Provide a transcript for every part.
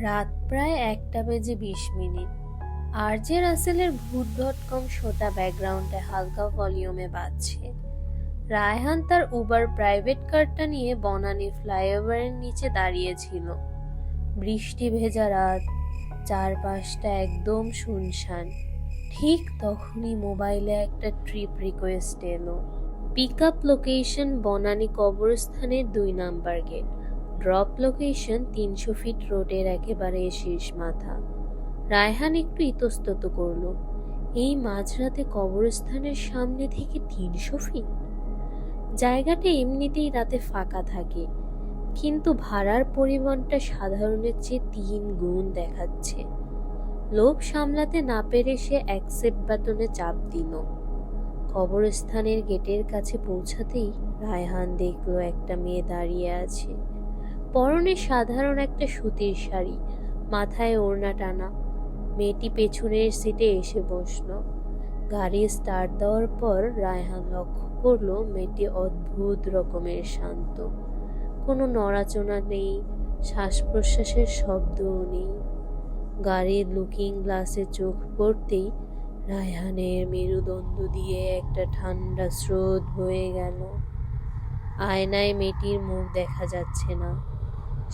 রাত প্রায় 1:20। আরজে রাসেলের ভূত.কম শোটা ব্যাকগ্রাউন্ডে হালকা ভলিউমে বাজছে। রায়হান তার উবার প্রাইভেট কারটা নিয়ে বনানী ফ্লাইওভারের নিচে দাঁড়িয়েছিল। বৃষ্টি ভেজা রাত, চারপাশটা একদম শুনশান। ঠিক তখনই মোবাইলে একটা ট্রিপ রিকোয়েস্ট এলো। পিক আপ লোকেশন বনানী কবরস্থানের 2 number gate, drop location 300 feet রোডের একেবারে শীর্ষ মাথা। রায়হান একটু ইতস্তত করলো, এই মাঝরাতে কবরস্থানের সামনে থেকে 300 ফিট? জায়গাটা এমনিতেই রাতে ফাঁকা থাকে, কিন্তু ভাড়ার পরিমাণটা সাধারণের চেয়ে 3 গুণ দেখাচ্ছে। লোভ সামলাতে না পেরে সে অ্যাকসেপ্ট বাটনে চাপ দিল। কবরস্থানের গেটের কাছে পৌঁছাতেই রায়হান দেখলো একটা মেয়ে দাঁড়িয়ে আছে। পরনে সাধারণ একটা সুতির শাড়ি, মাথায় ওড়না টানা। মেয়েটি পেছনের সিটে এসে বসলো। গাড়ি স্টার্ট দেওয়ার পর রায়হান লক্ষ্য করলো মেয়েটি অদ্ভুত রকমের শান্ত। কোনো নড়াচড়া নেই, শ্বাস প্রশ্বাসের শব্দও নেই। গাড়ির লুকিং গ্লাসে চোখ পড়তেই রায়হানের মেরুদণ্ড দিয়ে একটা ঠান্ডা স্রোত বয়ে গেল। আয়নায় মেয়েটির মুখ দেখা যাচ্ছে না,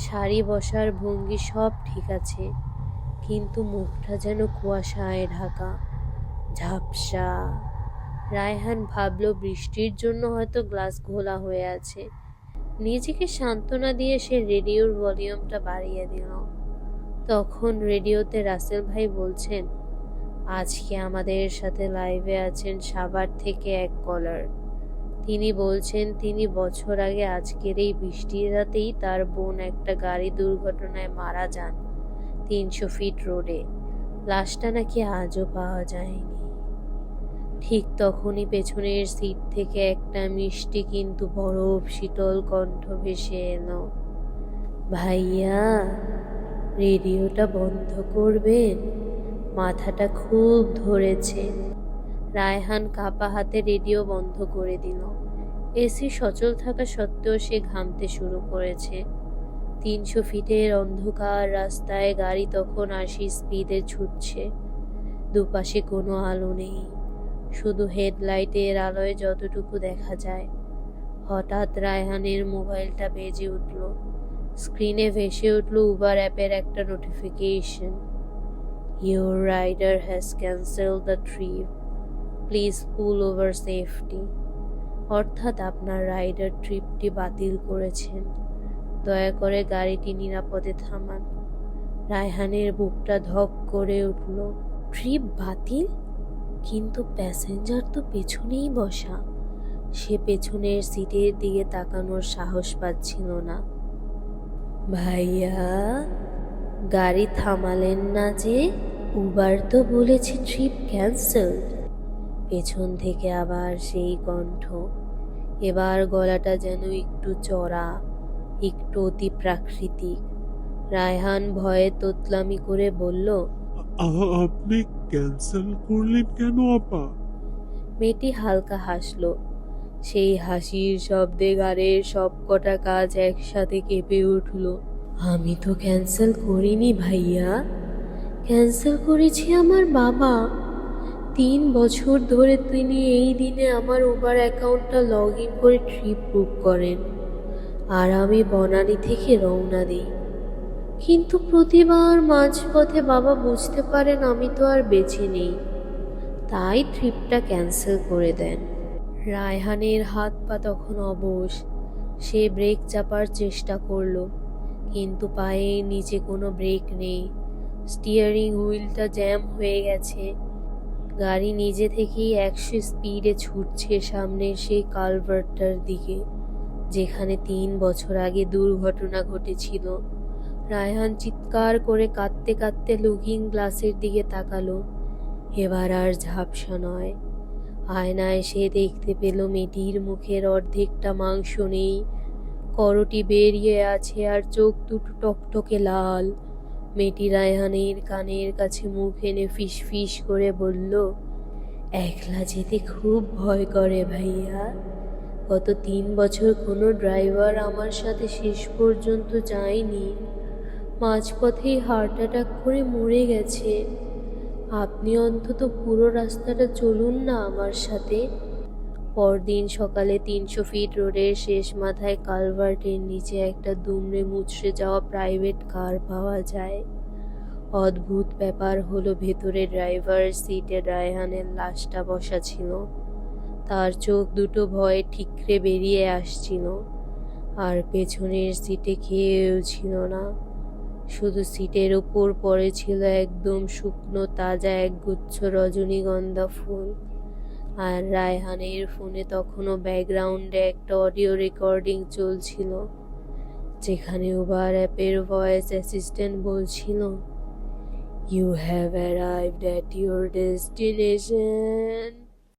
শাড়ি বসার ভঙ্গি সব ঠিক আছে, কিন্তু মুখটা যেন কুয়াশায় ঢাকা, ঝাপসা। রায়হান ভাবল বৃষ্টির জন্য হয়তো গ্লাস ঘোলা হয়ে আছে। নিজেকে সান্ত্বনা দিয়ে সে রেডিওর ভলিউমটা বাড়িয়ে দিল। তখন রেডিওতে রাসেল ভাই বলছেন, আজকে আমাদের সাথে লাইভে আছেন সাভার থেকে এক কলার। তিনি বলছেন তিনি বছর আগে আজকের এই বৃষ্টির রাতেই তার বোন একটা গাড়ি দুর্ঘটনায় মারা যান 300 ফিট রোডে। লাশটা নাকি আজও পাওয়া যায়নি। ঠিক তখনই পেছনের সিট থেকে একটা মিষ্টি কিন্তু বরফ শীতল কণ্ঠ ভেসে এলো, ভাইয়া রেডিওটা বন্ধ করবেন, মাথাটা খুব ধরেছে। রায়হান কাপা হাতে রেডিও বন্ধ করে দিল। এসি সচল থাকা সত্ত্বেও সে ঘামতে শুরু করেছে। 300 ফিটের অন্ধকার রাস্তায় গাড়ি তখন 80 স্পিডে ছুটছে। দুপাশে কোনো আলো নেই, শুধু হেডলাইটের আলোয় যতটুকু দেখা যায়। হঠাৎ রায়হানের মোবাইলটা বেজে উঠল। স্ক্রিনে ভেসে উঠল উবার অ্যাপের একটা notification, your rider has cancelled the trip, please pull over safety. অর্থাৎ আপনার রাইডার ট্রিপটি বাতিল করেছেন, দয়া করে গাড়িটি নিরাপদে থামান। রায়হানের বুকটা ধক করে উঠল। ট্রিপ বাতিল? কিন্তু প্যাসেঞ্জার তো পেছনেই বসা। সে পেছনের সিটের দিকে তাকানোর সাহস পাচ্ছিল না। ভাইয়া গাড়ি থামালেন না যে? উবার তো বলেছে ট্রিপ ক্যান্সেলড। পেছন থেকে আবার সেই কণ্ঠ, এবার গলাটা যেন একটু চড়া, একটু অতি প্রাকৃতিক। রায়হান ভয়ে তোতলামি করে বলল, আপনি ক্যান্সেল করলেন কেন আপা? মেয়েটি হালকা হাসল। সেই হাসির শব্দে গাড়ির সব কটা কাজ একসাথে কেঁপে উঠল। আমি তো ক্যান্সেল করিনি ভাইয়া, ক্যান্সেল করেছি আমার বাবা। 3 বছর ধরে তিনি এই দিনে আমার উবার অ্যাকাউন্টটা লগ ইন করে ট্রিপ বুক করেন, আর আমি বনানী থেকে রওনা দিই। কিন্তু প্রতিবার মাঝপথে বাবা বুঝতে পারেন আমি তো আর বেঁচে নেই, তাই ট্রিপটা ক্যান্সেল করে দেন। রায়হানের হাত পা তখন অবশ। সে ব্রেক চাপার চেষ্টা করলো, কিন্তু পায়ের নিচে কোনো ব্রেক নেই। স্টিয়ারিং হুইলটা জ্যাম হয়ে গেছে। গাড়ি নিজে থেকেই 100 স্পিডে ছুটছে সামনের সেই কালভার্টটার দিকে, যেখানে 3 বছর আগে দুর্ঘটনা ঘটেছিল। রায়হান চিৎকার করে কাঁদতে কাঁদতে লুকিং গ্লাসের দিকে তাকালো। এবার আর ঝাপসা নয়। আয়নায় সে দেখতে পেল মেয়েটির মুখের অর্ধেকটা মাংস নেই, করটি বেরিয়ে আছে আর চোখ দুটো টকটকে লাল। মেয়েটি রায়হানের কানের কাছে মুখ এনে ফিস ফিস করে বলল, একলা যেতে খুব ভয় করে ভাইয়া। গত 3 বছর কোনো ড্রাইভার আমার সাথে শেষ পর্যন্ত যায়নি। মাঝপথেই হার্ট অ্যাটাক করে মরে গেছে। আপনি অন্তত পুরো রাস্তাটা চলুন না আমার সাথে। পরদিন সকালে 300 ফিট রোডের শেষ মাথায় কালভার্টের নিচে একটা দুমড়ে মুচড়ে যাওয়া প্রাইভেট কার পাওয়া যায়। অদ্ভুত ব্যাপার হলো, ভেতরে ড্রাইভার সিটে রায়হানের লাশটা বসা ছিল। তার চোখ দুটো ভয়ে ঠিকরে বেরিয়ে আসছিল, আর পেছনের সিটে কেউ ছিল না। শুধু সিটের ওপর পড়ে ছিল একদম শুকনো তাজা একগুচ্ছ রজনীগন্ধা ফুল। আর রায়হানের ফোনে তখনও ব্যাকগ্রাউন্ডে একটা অডিও রেকর্ডিং চলছিল, যেখানে উবার অ্যাপের ভয়েস অ্যাসিস্ট্যান্ট বলছিল, "You have arrived at your destination."